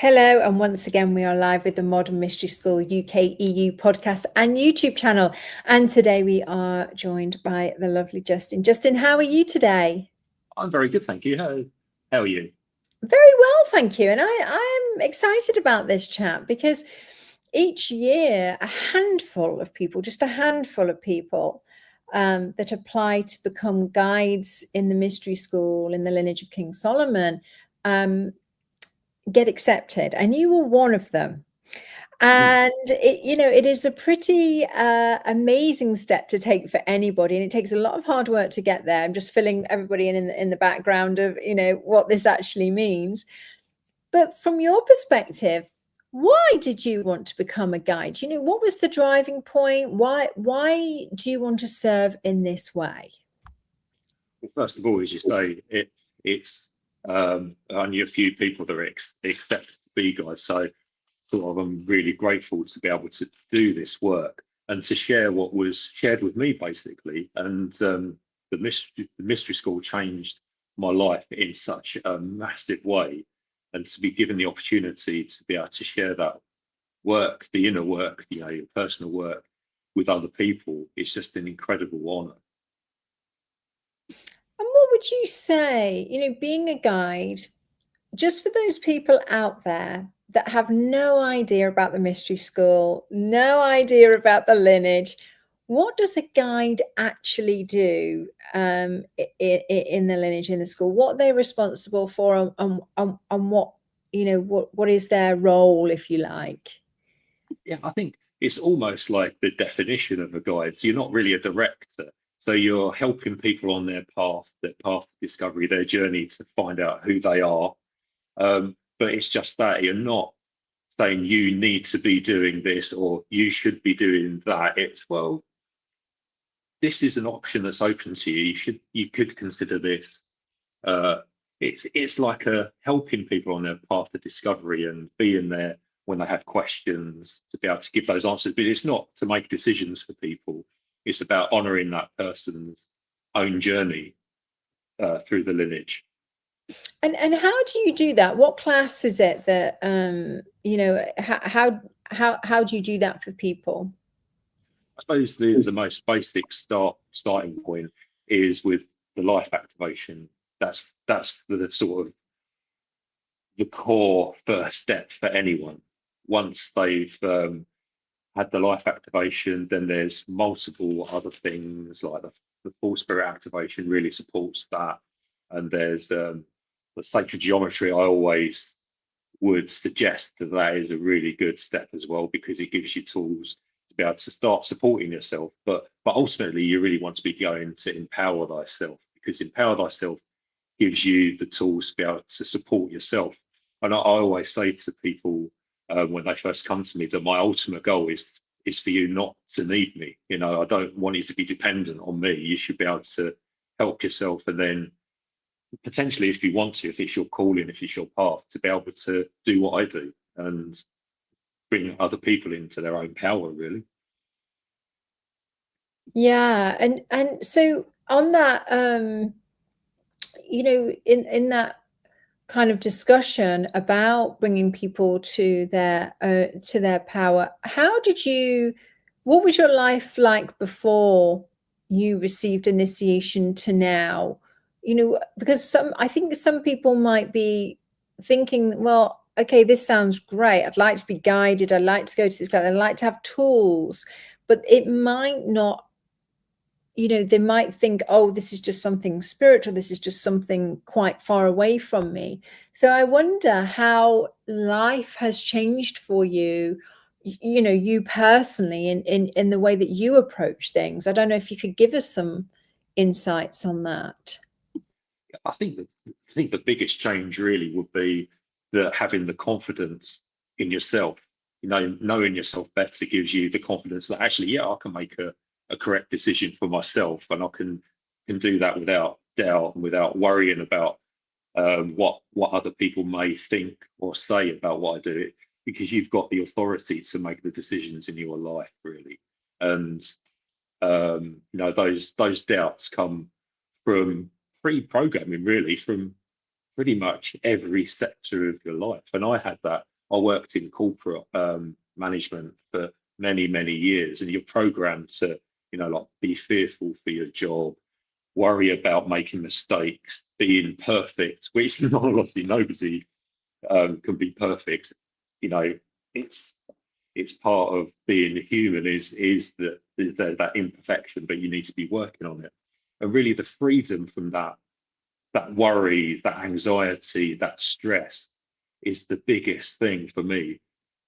Hello, and once again, we are live with the Modern Mystery School UK EU podcast and YouTube channel. And today we are joined by the lovely Justin. Justin, how are you today? I'm very good, thank you. How are you? Very well, thank you. And I'm excited about this chat because each year, a handful of people, just a handful of people that apply to become guides in the Mystery School in the lineage of King Solomon get accepted, and you were one of them. And it is a pretty amazing step to take for anybody, and it takes a lot of hard work to get there. I'm just filling everybody in the background of what this actually means. But from your perspective, why did you want to become a guide? What was the driving point? Why do you want to serve in this way? Well, first of all, as you say, it's only a few people that are expected to be guides. So I'm really grateful to be able to do this work and to share what was shared with me, basically. And the mystery school changed my life in such a massive way, and to be given the opportunity to be able to share that work, the inner work, your personal work with other people, is just an incredible honor. And what would you say, being a guide, just for those people out there that have no idea about the mystery school, no idea about the lineage, what does a guide actually do in the lineage, in the school? What are they responsible for, and what is their role, if you like? Yeah, I think it's almost like the definition of a guide. So you're not really a director. So you're helping people on their path to discovery, their journey to find out who they are. But it's just that you're not saying you need to be doing this or you should be doing that. It's, well, this is an option that's open to you. You could consider this. Uh, it's like helping people on their path to discovery and being there when they have questions to be able to give those answers. But it's not to make decisions for people. It's about honouring that person's own journey through the lineage. And how do you do that? What class is it that how do you do that for people? I suppose the most basic starting point is with the life activation. That's the sort of the core first step for anyone. Once they've had the life activation, then there's multiple other things like the full spirit activation really supports that. And there's the sacred geometry. I always would suggest that is a really good step as well, because it gives you tools to be able to start supporting yourself. But ultimately, you really want to be going to empower thyself, because empower thyself gives you the tools to be able to support yourself. And I always say to people when they first come to me that my ultimate goal is for you not to need me. I don't want you to be dependent on me. You should be able to help yourself, and then potentially, if you want to, if it's your calling, if it's your path, to be able to do what I do and bring other people into their own power, really. Yeah, and so on that, in that kind of discussion about bringing people to their power, what was your life like before you received initiation to now? Because I think some people might be thinking, well, okay, this sounds great. I'd like to be guided. I'd like to go to this class. I'd like to have tools, but it might not, they might think, oh, this is just something spiritual. This is just something quite far away from me. So I wonder how life has changed for you, you personally, in the way that you approach things. I don't know if you could give us some insights on that. I think the biggest change really would be having the confidence in yourself. Knowing yourself better gives you the confidence that actually, yeah, I can make a correct decision for myself, and I can do that without doubt and without worrying about what other people may think or say about what I do, because you've got the authority to make the decisions in your life, really. And those doubts come from pre-programming, really, from pretty much every sector of your life. And I had that I worked in corporate management for many years, and you're programmed to, like, be fearful for your job, worry about making mistakes, being perfect, which obviously nobody can be perfect. It's part of being human, is that imperfection, but you need to be working on it. And really, the freedom from that worry, that anxiety, that stress is the biggest thing for me,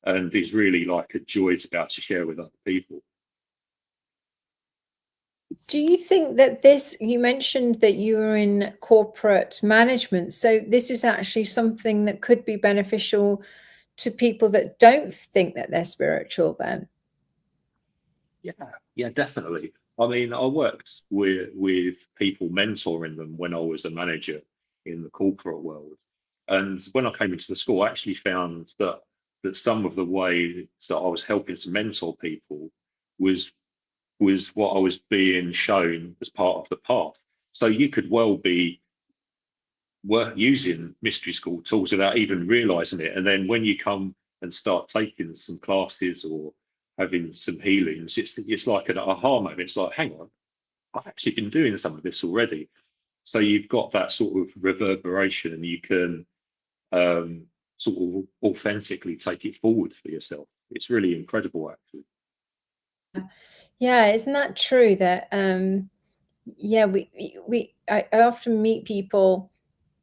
and is really like a joy to be able to share with other people. Do you think that this, you mentioned that you were in corporate management, so this is actually something that could be beneficial to people that don't think that they're spiritual then? Yeah, definitely. I mean, I worked with people, mentoring them when I was a manager in the corporate world. And when I came into the school, I actually found that some of the ways that I was helping to mentor people was what I was being shown as part of the path. So you could well be using mystery school tools without even realizing it. And then when you come and start taking some classes or having some healings, it's like an aha moment. It's like, hang on, I've actually been doing some of this already. So you've got that sort of reverberation, and you can sort of authentically take it forward for yourself. It's really incredible, actually. Yeah, isn't that true that yeah, I often meet people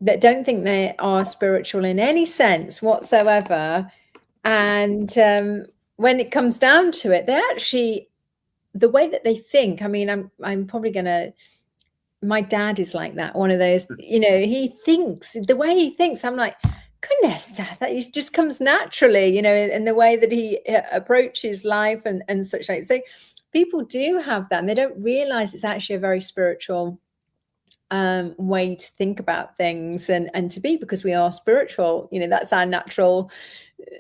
that don't think they are spiritual in any sense whatsoever, and when it comes down to it, they actually, the way that they think, I mean, I'm probably gonna, my dad is like that, one of those, he thinks the way he thinks, I'm like, goodness, dad, that just comes naturally, in the way that he approaches life and such like. So people do have that, and they don't realize it's actually a very spiritual way to think about things and to be, because we are spiritual, that's our natural,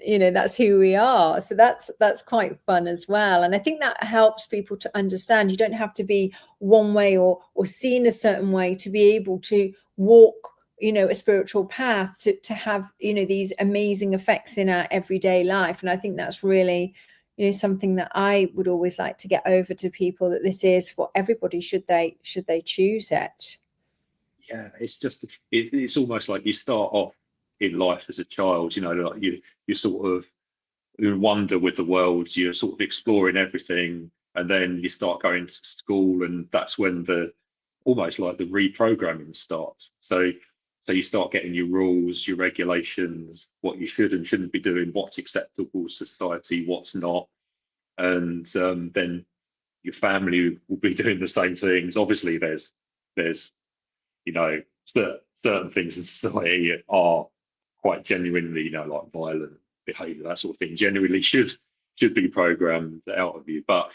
that's who we are. So that's quite fun as well, and I think that helps people to understand you don't have to be one way or seen a certain way to be able to walk a spiritual path, to have these amazing effects in our everyday life. And I think that's really something that I would always like to get over to people, that this is for everybody, should they choose it. Yeah, it's almost like you start off in life as a child, like you sort of, you wonder with the world, you're sort of exploring everything, and then you start going to school, and that's when the almost like the reprogramming starts. So you start getting your rules, your regulations, what you should and shouldn't be doing, what's acceptable to society, what's not. And then your family will be doing the same things. Obviously, there's certain things in society are quite genuinely, like violent behavior, that sort of thing, generally should be programmed out of you. But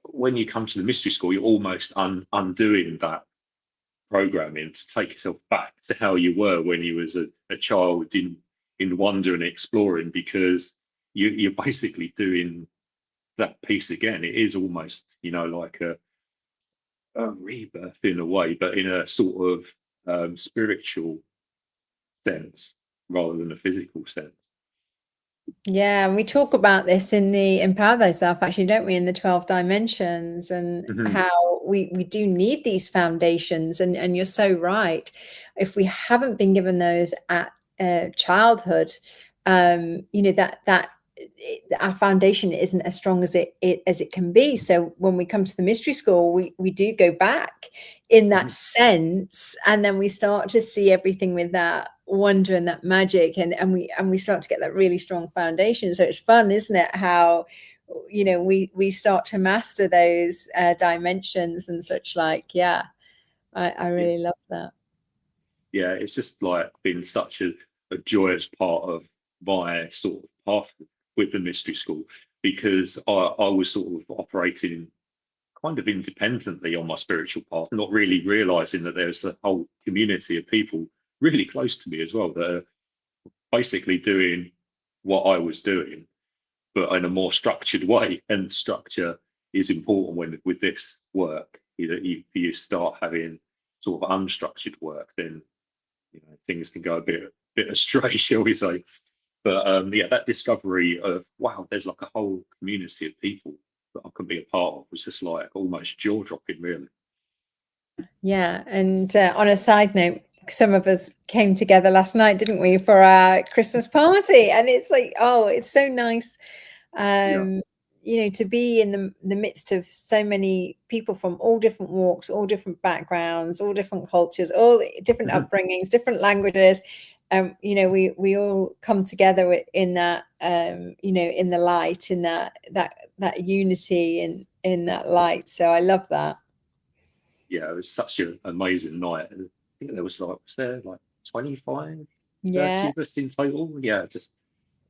when you come to the mystery school, you're almost undoing that programming to take yourself back to how you were when you was a child, in wonder and exploring, because you're basically doing that piece again. It is almost, like a rebirth in a way, but in a sort of spiritual sense rather than a physical sense. Yeah, and we talk about this in the Empower Thyself, actually, don't we, in the 12 dimensions, and Mhm. how we do need these foundations. And you're so right. If we haven't been given those at childhood, that our foundation isn't as strong as it can be. So when we come to the mystery school, we do go back in that Mhm. sense, and then we start to see everything with that wonder and that magic, and we start to get that really strong foundation. So it's fun, isn't it, how we start to master those dimensions and such like. Yeah, I Yeah, really love that. yeah, it's just like been such a joyous part of my sort of path with the mystery school, because I was sort of operating kind of independently on my spiritual path, not really realizing that there's a whole community of people really close to me as well that are basically doing what I was doing, but in a more structured way. And structure is important when with this work. You start having sort of unstructured work, then things can go a bit bit astray, shall we say. But yeah, that discovery of, wow, there's like a whole community of people that I can be a part of was just like almost jaw dropping, really. Yeah, and on a side note, some of us came together last night, didn't we, for our Christmas party? And it's like, oh, it's so nice, Yeah. you know, to be in the midst of so many people from all different walks, all different backgrounds, all different cultures, all different upbringings, different languages. You know, we all come together in that, you know, in the light, in that unity, in that light. So I love that. Yeah, it was such an amazing night. I think there was like, was there like 25, Yeah. 30 of us in total? Yeah, just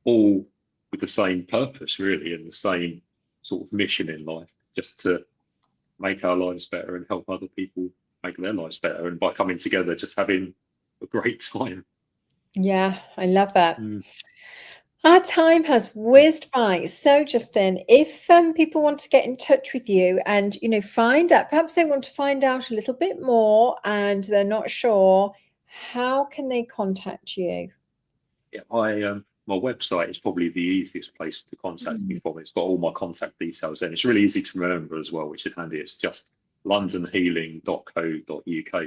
all with the same purpose, really, and the same sort of mission in life, just to make our lives better and help other people make their lives better. And by coming together, just having a great time. Yeah, I love that. Mm. Our time has whizzed by. So, Justin, if people want to get in touch with you and, you know, find out, perhaps they want to find out a little bit more and they're not sure, how can they contact you? Yeah, my website is probably the easiest place to contact me from. It's got all my contact details and it's really easy to remember as well, which is handy. It's just londonhealing.co.uk.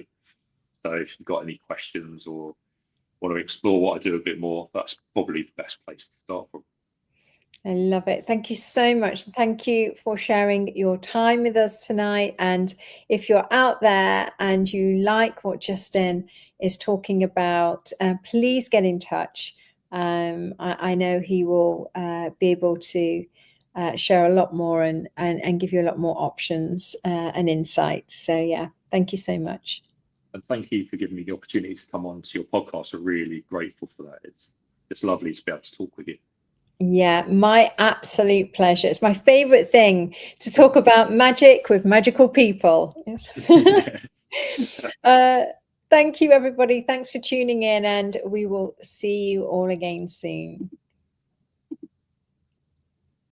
So if you've got any questions or want to explore what I do a bit more, that's probably the best place to start from. I love it. Thank you so much. Thank you for sharing your time with us tonight. And if you're out there and you like what Justin is talking about, please get in touch. I know he will be able to share a lot more and give you a lot more options and insights. So, yeah, thank you so much. And thank you for giving me the opportunity to come on to your podcast. I'm really grateful for that. It's lovely to be able to talk with you. Yeah, my absolute pleasure. It's my favorite thing to talk about magic with magical people. Thank you, everybody. Thanks for tuning in, and we will see you all again soon.